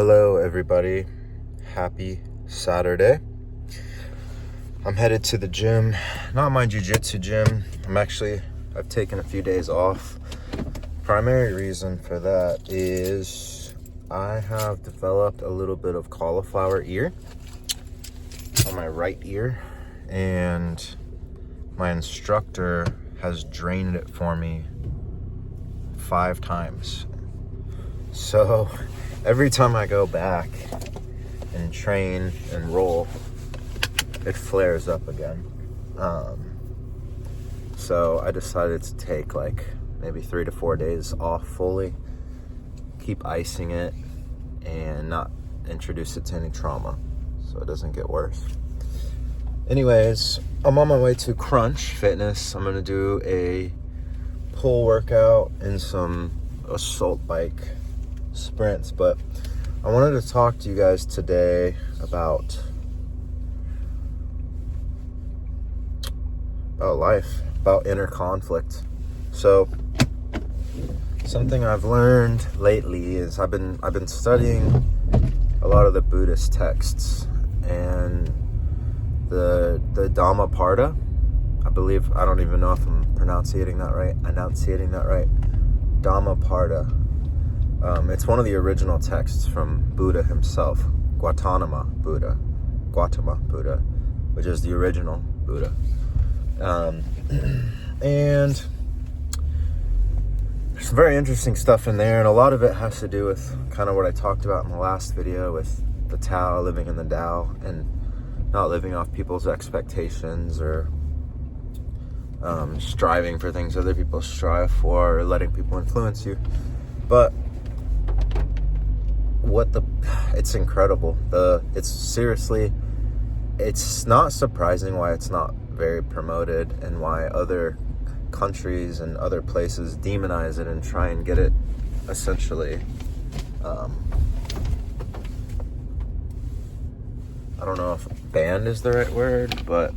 Hello, everybody. Happy Saturday. I'm headed to the gym, not my jiu-jitsu gym. I've taken a few days off. Primary reason for that is I have developed a little bit of cauliflower ear on my right ear, and my instructor has drained it for me 5 times. So every time I go back and train and roll, it flares up again. So I decided to take maybe 3 to 4 days off fully, keep icing it, and not introduce it to any trauma so it doesn't get worse. Anyways, I'm on my way to Crunch Fitness. I'm gonna do a pull workout and some assault bike sprints, but I wanted to talk to you guys today about life, about inner conflict. So something I've learned lately is I've been studying a lot of the Buddhist texts, and the Dhammapada, I don't even know if I'm enunciating that right. Dhammapada. It's one of the original texts from Buddha himself, Gautama Buddha, which is the original Buddha. And there's some very interesting stuff in there, and a lot of it has to do with kind of what I talked about in the last video with the Tao, living in the Tao, and not living off people's expectations or striving for things other people strive for, or letting people influence you. But it's incredible. It's not surprising why it's not very promoted, and why other countries and other places demonize it and try and get it essentially, I don't know if banned is the right word, but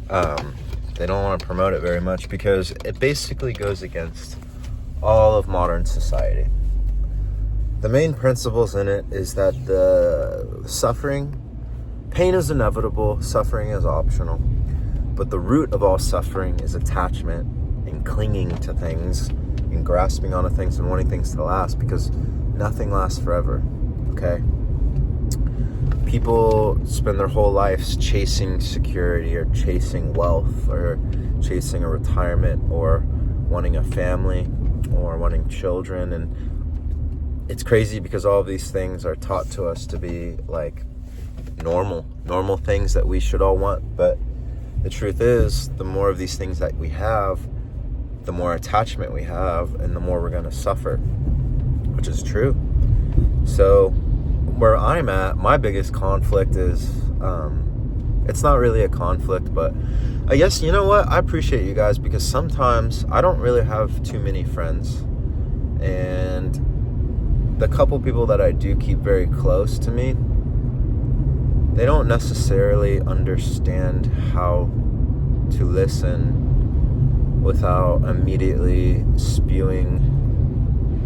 they don't want to promote it very much because it basically goes against all of modern society. The main principles in it is that pain is inevitable, suffering is optional, but the root of all suffering is attachment and clinging to things and grasping onto things and wanting things to last, because nothing lasts forever, okay? People spend their whole lives chasing security or chasing wealth or chasing a retirement or wanting a family or wanting children, and it's crazy because all of these things are taught to us to be like normal things that we should all want. But the truth is, the more of these things that we have, the more attachment we have, and the more we're going to suffer, which is true. So where I'm at, my biggest conflict is, it's not really a conflict, but I guess, you know what? I appreciate you guys, because sometimes I don't really have too many friends, and the couple people that I do keep very close to me, they don't necessarily understand how to listen without immediately spewing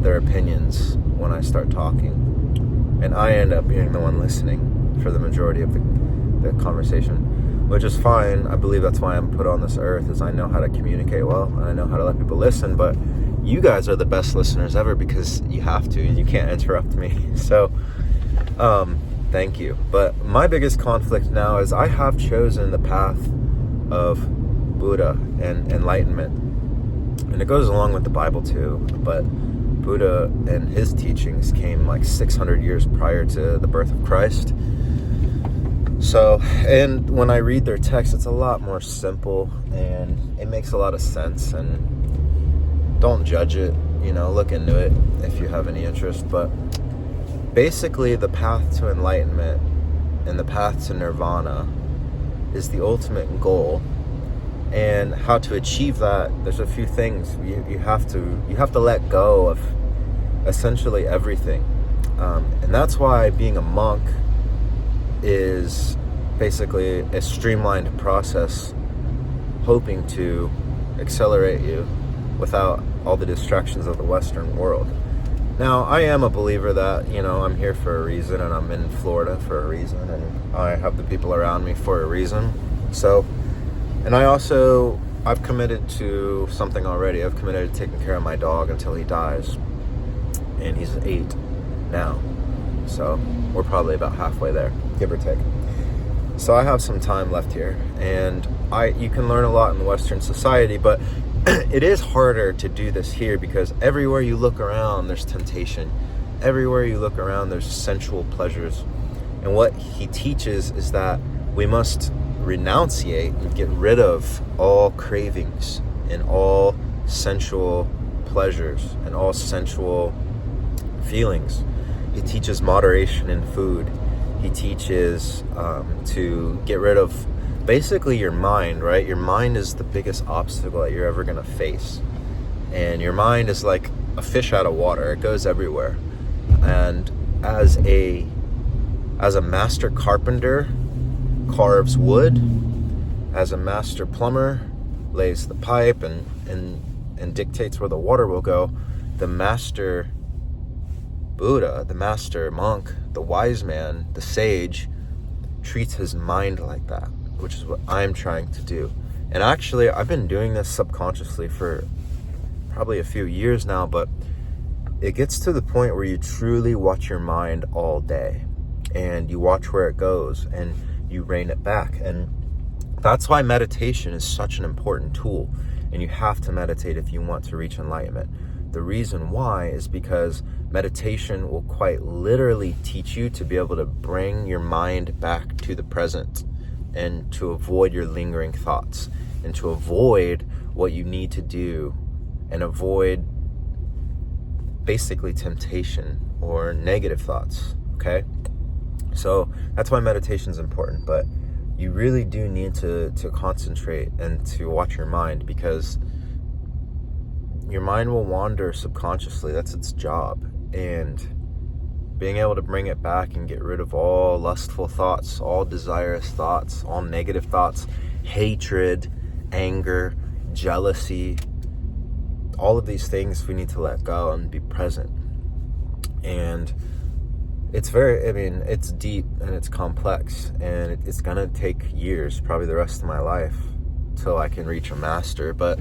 their opinions when I start talking. And I end up being the one listening for the majority of the conversation, which is fine. I believe that's why I'm put on this earth, is I know how to communicate well, and I know how to let people listen. But you guys are the best listeners ever, because you have to. You can't interrupt me. So, thank you. But my biggest conflict now is I have chosen the path of Buddha and enlightenment. And it goes along with the Bible too. But Buddha and his teachings came 600 years prior to the birth of Christ. So, and when I read their text, it's a lot more simple and it makes a lot of sense. And don't judge it, look into it if you have any interest. But basically, the path to enlightenment and the path to nirvana is the ultimate goal. And how to achieve that, there's a few things. You have to let go of essentially everything. And that's why being a monk is basically a streamlined process, hoping to accelerate you without all the distractions of the Western world. Now, I am a believer that, I'm here for a reason, and I'm in Florida for a reason, and I have the people around me for a reason. So, and I've committed to something already. I've committed to taking care of my dog until he dies. And he's 8 now. So, we're probably about halfway there, give or take. So I have some time left here, and you can learn a lot in the Western society, but it is harder to do this here because everywhere you look around, there's temptation. Everywhere you look around, there's sensual pleasures. And what he teaches is that we must renunciate and get rid of all cravings and all sensual pleasures and all sensual feelings. He teaches moderation in food. He teaches to get rid of basically your mind, right? Your mind is the biggest obstacle that you're ever going to face. And your mind is like a fish out of water. It goes everywhere. And as a master carpenter carves wood, as a master plumber lays the pipe and dictates where the water will go, the master Buddha, the master monk, the wise man, the sage, treats his mind like that, which is what I'm trying to do. And actually, I've been doing this subconsciously for probably a few years now, but it gets to the point where you truly watch your mind all day, and you watch where it goes, and you rein it back. And that's why meditation is such an important tool, and you have to meditate if you want to reach enlightenment. The reason why is because meditation will quite literally teach you to be able to bring your mind back to the present and to avoid your lingering thoughts and to avoid what you need to do and avoid basically temptation or negative thoughts, okay? So that's why meditation is important, but you really do need to concentrate and to watch your mind, because your mind will wander subconsciously. That's its job. And being able to bring it back and get rid of all lustful thoughts, all desirous thoughts, all negative thoughts, hatred, anger, jealousy, all of these things we need to let go and be present. And it's it's deep and it's complex, and it's gonna take years, probably the rest of my life, till I can reach a master. But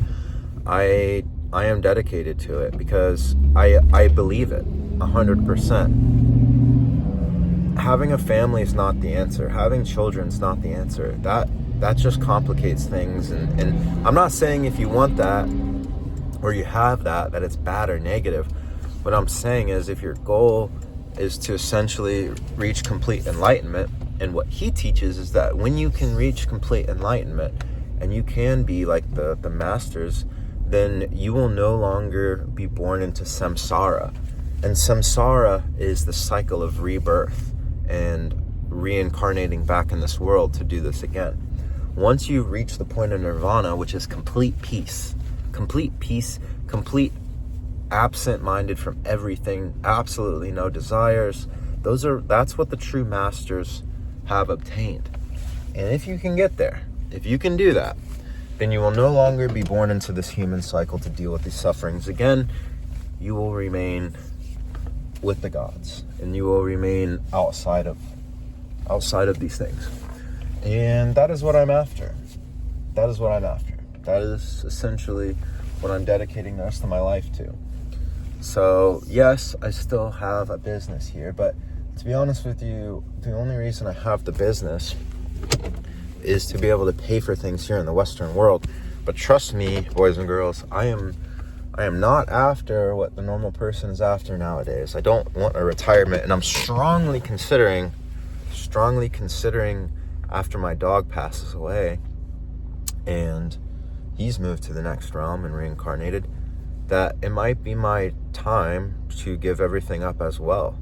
I am dedicated to it because I believe it 100%. Having a family is not the answer. Having children is not the answer. That just complicates things. And I'm not saying if you want that or you have that it's bad or negative. What I'm saying is, if your goal is to essentially reach complete enlightenment, and what he teaches is that when you can reach complete enlightenment and you can be like the masters, then you will no longer be born into samsara. And samsara is the cycle of rebirth and reincarnating back in this world to do this again. Once you reach the point of nirvana, which is complete peace, complete absent-minded from everything, absolutely no desires, that's what the true masters have obtained. And if you can get there, if you can do that, then you will no longer be born into this human cycle to deal with these sufferings again. You will remain with the gods, and you will remain outside of these things. And that is what I'm after. That is essentially what I'm dedicating the rest of my life to. So yes, I still have a business here, but to be honest with you, the only reason I have the business is to be able to pay for things here in the Western world. But trust me, boys and girls, I am not after what the normal person is after nowadays. I don't want a retirement, and I'm strongly considering after my dog passes away and he's moved to the next realm and reincarnated, that it might be my time to give everything up as well.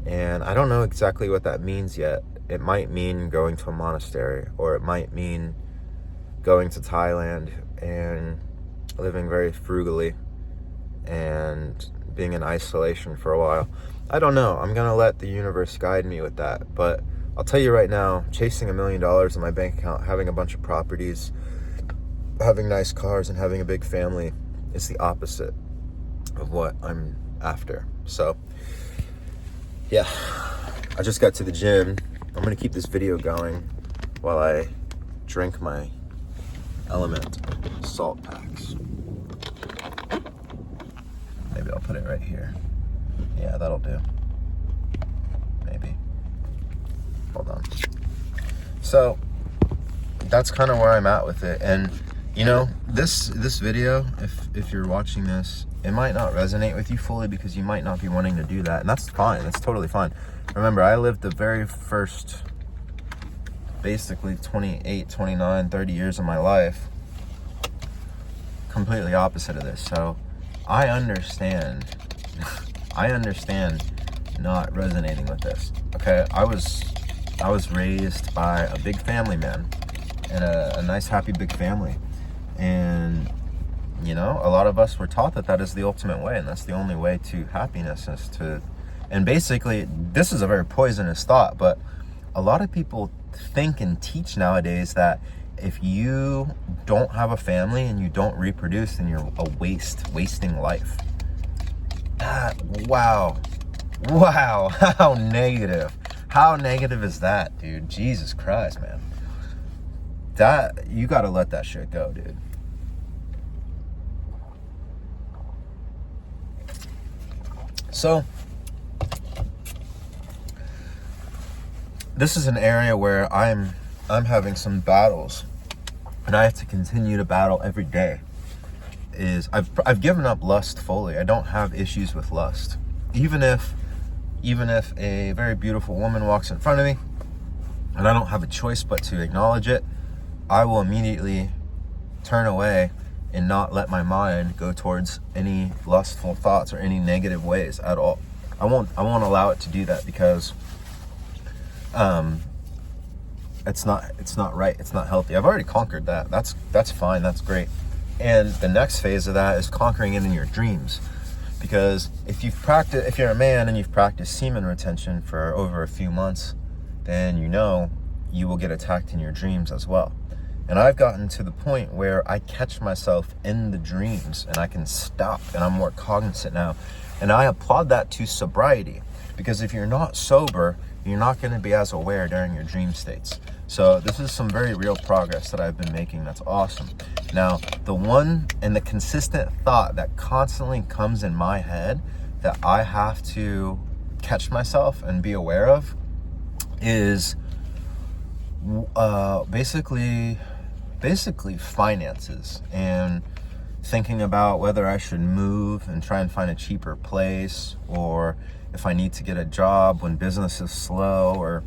And I don't know exactly what that means yet. It might mean going to a monastery, or it might mean going to Thailand and living very frugally and being in isolation for a while. I don't know. I'm going to let the universe guide me with that. But I'll tell you right now, chasing $1 million in my bank account, having a bunch of properties, having nice cars, and having a big family is the opposite of what I'm after. So yeah, I just got to the gym. I'm gonna keep this video going while I drink my Element salt packs. Maybe I'll put it right here. Yeah, that'll do. Maybe. Hold on. So that's kind of where I'm at with it. And you know, this video, if you're watching this, it might not resonate with you fully because you might not be wanting to do that, and that's fine. That's totally fine. Remember, I lived the very first basically 28, 29, 30 years of my life completely opposite of this. So I understand not resonating with this. Okay, I was raised by a big family, man, and a nice, happy, big family. And you know, a lot of us were taught that is the ultimate way, and that's the only way to happiness, is to, and basically, this is a very poisonous thought, but a lot of people think and teach nowadays that if you don't have a family and you don't reproduce, then you're wasting life. Wow, how negative. How negative is that, dude? Jesus Christ, man. That, you gotta let that shit go, dude. So, this is an area where I'm having some battles, and I have to continue to battle every day. I've given up lust fully. I don't have issues with lust. Even if a very beautiful woman walks in front of me, and I don't have a choice but to acknowledge it, I will immediately turn away and not let my mind go towards any lustful thoughts or any negative ways at all. I won't allow it to do that, because it's not right. It's not healthy. I've already conquered that. That's fine. That's great. And the next phase of that is conquering it in your dreams. Because if you're a man and you've practiced semen retention for over a few months, then you know you will get attacked in your dreams as well. And I've gotten to the point where I catch myself in the dreams and I can stop, and I'm more cognizant now. And I applaud that to sobriety, because if you're not sober, you're not going to be as aware during your dream states. So this is some very real progress that I've been making. That's awesome. Now, the one and the consistent thought that constantly comes in my head that I have to catch myself and be aware of is basically finances, and thinking about whether I should move and try and find a cheaper place, or if I need to get a job when business is slow, or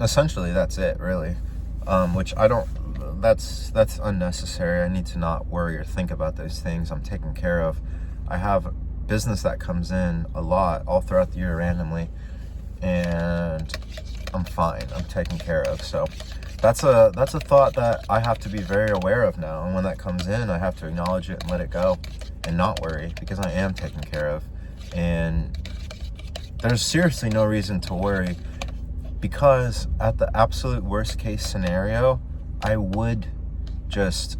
essentially that's it, really. Which I don't, that's unnecessary. I need to not worry or think about those things. I'm taken care of. I have business that comes in a lot all throughout the year randomly, and I'm fine. I'm taken care of. So that's a thought that I have to be very aware of now. And when that comes in, I have to acknowledge it and let it go and not worry, because I am taken care of. And there's seriously no reason to worry, because at the absolute worst case scenario, I would just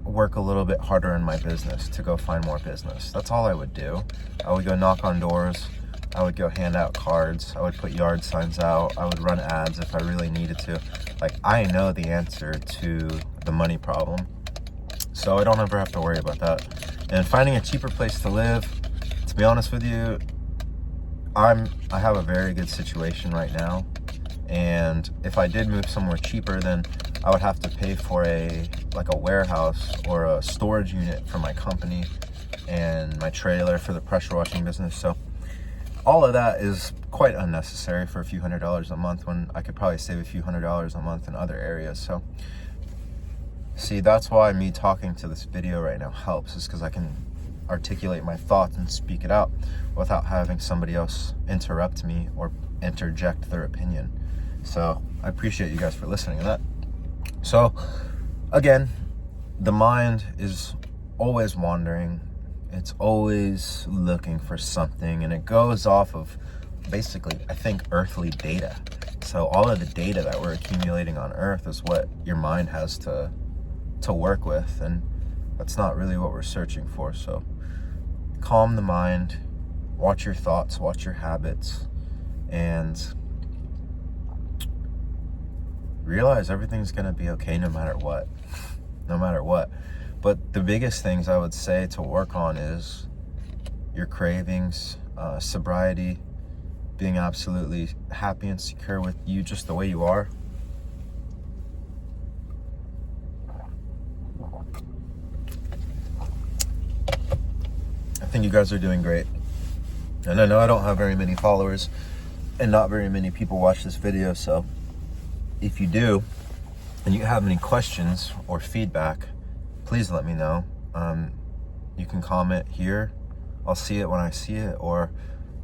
work a little bit harder in my business to go find more business. That's all I would do. I would go knock on doors. I would go hand out cards. I would put yard signs out. I would run ads if I really needed to. Like, I know the answer to the money problem, so I don't ever have to worry about that. And finding a cheaper place to live, to be honest with you, I have a very good situation right now. And if I did move somewhere cheaper, then I would have to pay for a warehouse or a storage unit for my company and my trailer for the pressure washing business. So all of that is quite unnecessary for a few $100s a month, when I could probably save a few $100s a month in other areas. So see, that's why me talking to this video right now helps, is because I can articulate my thoughts and speak it out without having somebody else interrupt me or interject their opinion. So I appreciate you guys for listening to that. So again, the mind is always wandering. It's always looking for something, and it goes off of basically, I think, earthly data. So all of the data that we're accumulating on Earth is what your mind has to work with. And That's not really what we're searching for. So calm the mind, watch your thoughts, watch your habits, and realize everything's going to be okay no matter what. No matter what. But the biggest things I would say to work on is your cravings, sobriety, being absolutely happy and secure with you just the way you are. I think you guys are doing great. And I know I don't have very many followers and not very many people watch this video, so if you do and you have any questions or feedback, please let me know. You can comment here. I'll see it when I see it, or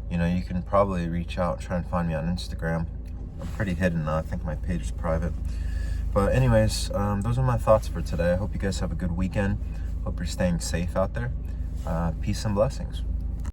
you can probably reach out and try and find me on Instagram. I'm pretty hidden though. I think my page is private. But anyways, those are my thoughts for today. I hope you guys have a good weekend. Hope you're staying safe out there. Peace and blessings.